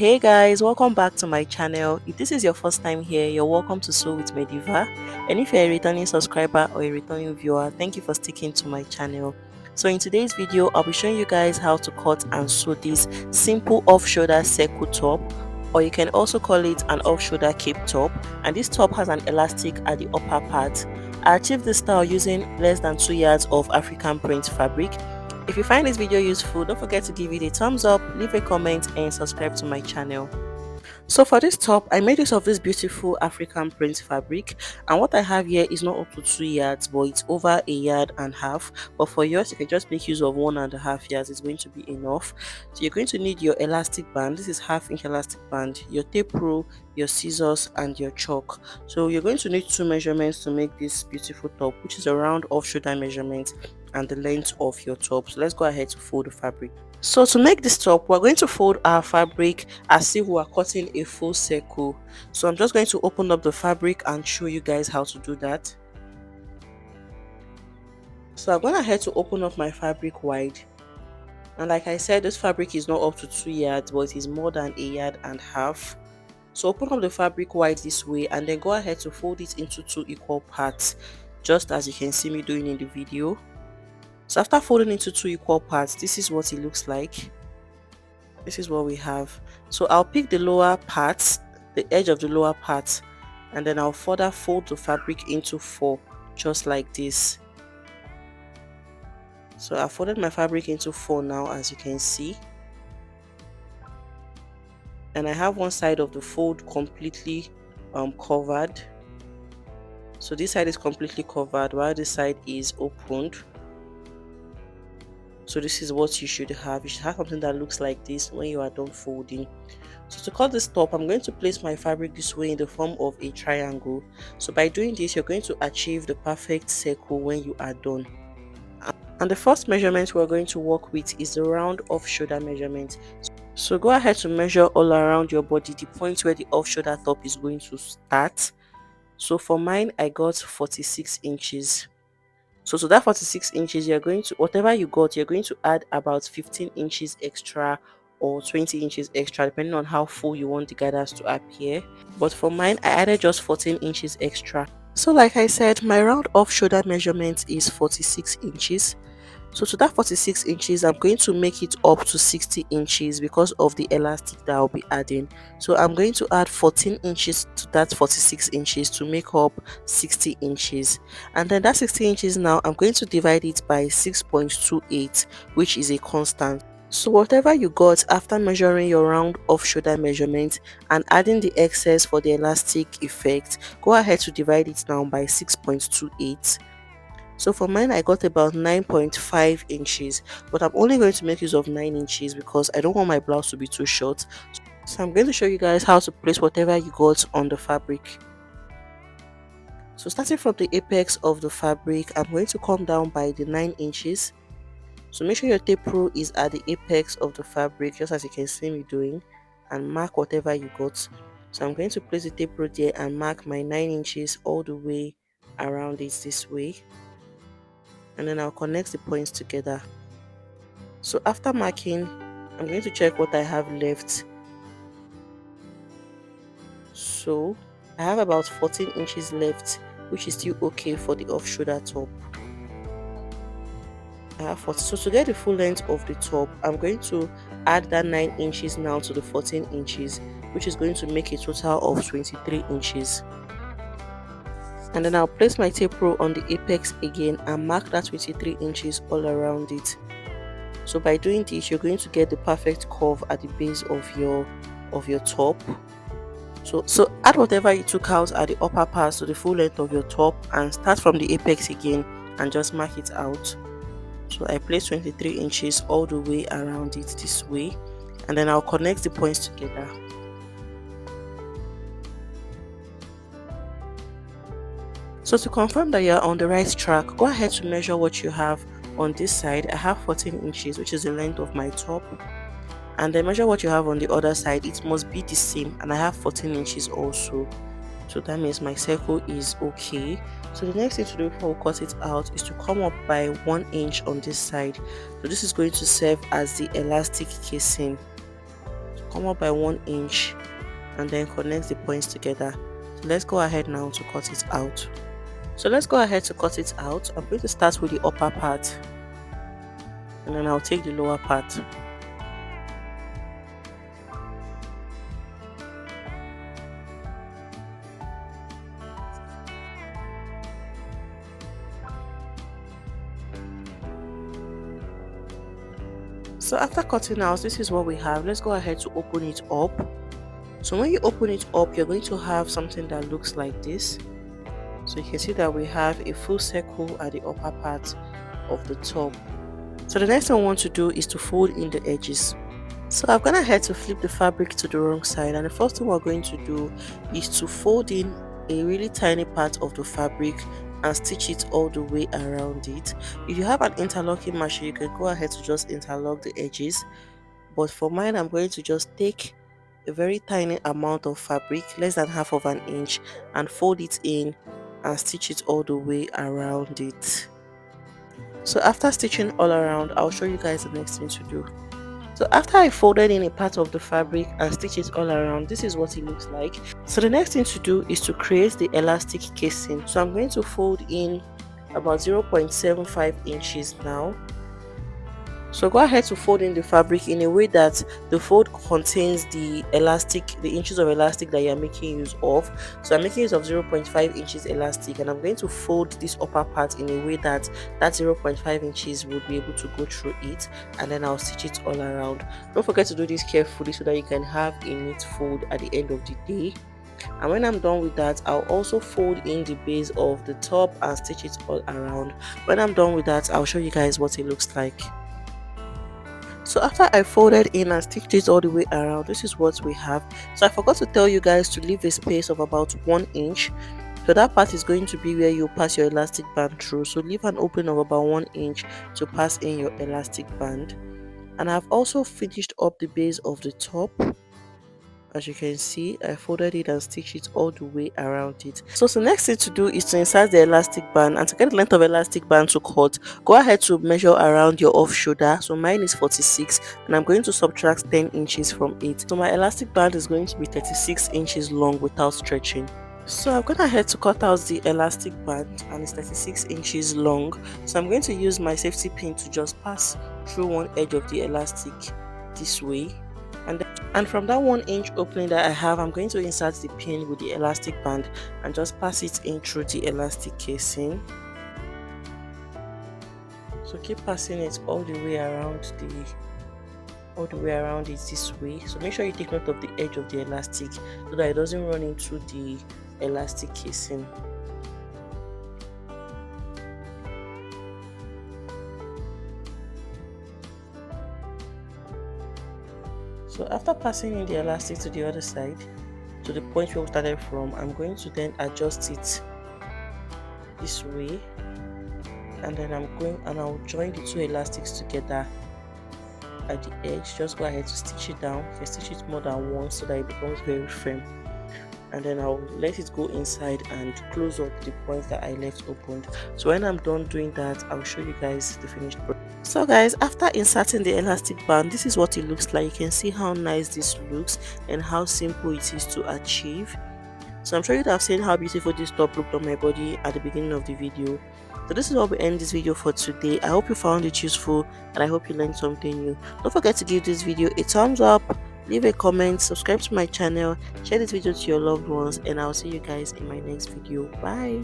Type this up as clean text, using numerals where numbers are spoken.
Hey guys, welcome back to my channel. If this is your first time here, you're welcome to Sew with Mediva. And if you're a returning subscriber or a returning viewer, thank you for sticking to my channel. So in today's video, I'll be showing you guys how to cut and sew this simple off-shoulder circle top, or you can also call it an off-shoulder cape top. And this top has an elastic at the upper part. I achieved this style using less than 2 yards of African print fabric. If you find this video useful, don't forget to give it a thumbs up, leave a comment and subscribe to my channel. So for this top, I made use of this beautiful African print fabric, and what I have here is not up to 2 yards, but it's over 1.5 yards. But for yours, you can just make use of 1.5 yards. It's going to be enough. So you're going to need your elastic band. This is 1/2 inch elastic band, your tape rule, your scissors and your chalk. So you're going to need 2 measurements to make this beautiful top, which is a round off shoulder measurement and the length of your top. So let's go ahead to fold the fabric. So to make this top, we're going to fold our fabric as if we are cutting a full circle. So I'm just going to open up the fabric and show you guys how to do that. So I'm going ahead to open up my fabric wide. And like I said, this fabric is not up to 2 yards, but it is more than 1.5 yards. So open up the fabric wide this way and then go ahead to fold it into 2 equal parts, just as you can see me doing in the video. So after folding into 2 equal parts, this is what it looks like. This is what we have. So I'll pick the lower parts, the edge of the lower part, and then I'll further fold the fabric into 4, just like this. So I folded my fabric into 4 now, as you can see. And I have one side of the fold completely covered. So this side is completely covered while this side is opened. So this is what you should have. You should have something that looks like this when you are done folding. So to cut this top, I'm going to place my fabric this way in the form of a triangle. So by doing this, you're going to achieve the perfect circle when you are done. And the first measurement we're going to work with is the round off shoulder measurement. So go ahead to measure all around your body, the point where the off shoulder top is going to start. So for mine, I got 46 inches. So to that 46 inches, you're going to, whatever you got, you're going to add about 15 inches extra or 20 inches extra, depending on how full you want the gathers to appear. But for mine, I added just 14 inches extra. So like I said, my round off shoulder measurement is 46 inches. So to that 46 inches, I'm going to make it up to 60 inches because of the elastic that I'll be adding. So I'm going to add 14 inches to that 46 inches to make up 60 inches. And then that 60 inches now, I'm going to divide it by 6.28, which is a constant. So whatever you got after measuring your round off shoulder measurement and adding the excess for the elastic effect, go ahead to divide it now by 6.28. So for mine, I got about 9.5 inches, but I'm only going to make use of 9 inches because I don't want my blouse to be too short. So I'm going to show you guys how to place whatever you got on the fabric. So starting from the apex of the fabric, I'm going to come down by the 9 inches. So make sure your tape rule is at the apex of the fabric, just as you can see me doing, and mark whatever you got. So I'm going to place the tape rule there and mark my 9 inches all the way around it this way. And then I'll connect the points together. So after marking, I'm going to check what I have left. So I have about 14 inches left, which is still okay for the off shoulder top. I have 40. So to get the full length of the top, I'm going to add that 9 inches now to the 14 inches, which is going to make a total of 23 inches. And then I'll place my tape rule on the apex again and mark that 23 inches all around it. So by doing this, you're going to get the perfect curve at the base of your top. So add whatever you took out at the upper part to the full length of your top and start from the apex again and just mark it out. So I place 23 inches all the way around it this way, and then I'll connect the points together. So to confirm that you're on the right track, go ahead to measure what you have on this side. I have 14 inches, which is the length of my top. And then measure what you have on the other side. It must be the same, and I have 14 inches also. So that means my circle is okay. So the next thing to do before we cut it out is to come up by 1 inch on this side. So this is going to serve as the elastic casing. come up by 1 inch and then connect the points together. So let's go ahead now to cut it out. So let's go ahead to cut it out. I'm going to start with the upper part and then I'll take the lower part. So after cutting out, this is what we have. Let's go ahead to open it up. So when you open it up, you're going to have something that looks like this. So you can see that we have a full circle at the upper part of the top. So the next thing I want to do is to fold in the edges. So I'm gonna head to flip the fabric to the wrong side, and the first thing we're going to do is to fold in a really tiny part of the fabric and stitch it all the way around it. If you have an interlocking machine, you can go ahead to just interlock the edges, but for mine I'm going to just take a very tiny amount of fabric, less than half of an inch, and fold it in and stitch it all the way around it. So after stitching all around, I'll show you guys the next thing to do. So after I folded in a part of the fabric and stitch it all around, this is what it looks like. So the next thing to do is to create the elastic casing. So I'm going to fold in about 0.75 inches now. So go ahead to fold in the fabric in a way that the fold contains the inches of elastic that you're making use of. So I'm making use of 0.5 inches elastic, and I'm going to fold this upper part in a way that 0.5 inches will be able to go through it, and then I'll stitch it all around. Don't forget to do this carefully so that you can have a neat fold at the end of the day. And when I'm done with that, I'll also fold in the base of the top and stitch it all around. When I'm done with that, I'll show you guys what it looks like. So after I folded in and stitched it all the way around, this is what we have. So I forgot to tell you guys to leave a space of about 1 inch. So that part is going to be where you pass your elastic band through. So leave an opening of about 1 inch to pass in your elastic band. And I've also finished up the base of the top. As you can see, I folded it and stitched it all the way around it. So the next thing to do is to insert the elastic band, and to get the length of elastic band to cut, go ahead to measure around your off shoulder. So mine is 46 and I'm going to subtract 10 inches from it. So my elastic band is going to be 36 inches long without stretching. So I'm gonna head to cut out the elastic band, and it's 36 inches long. So I'm going to use my safety pin to just pass through one edge of the elastic this way. And from that 1 inch opening that I have, I'm going to insert the pin with the elastic band and just pass it in through the elastic casing. So keep passing it all the way around it this way. So make sure you take note of the edge of the elastic so that it doesn't run into the elastic casing. So after passing in the elastic to the other side, to the point where we started from, I'm going to then adjust it this way, and then I'll join the two elastics together at the edge. Just go ahead to stitch it down. You can stitch it more than once so that it becomes very firm, and then I'll let it go inside and close up the points that I left opened. So when I'm done doing that, I'll show you guys the finished product. So guys, after inserting the elastic band, this is what it looks like. You can see how nice this looks and how simple it is to achieve. So I'm sure you have seen how beautiful this top looked on my body at the beginning of the video. So this is how we end this video for today. I hope you found it useful and I hope you learned something new. Don't forget to give this video a thumbs up, leave a comment, subscribe to my channel, share this video to your loved ones, and I'll see you guys in my next video. Bye.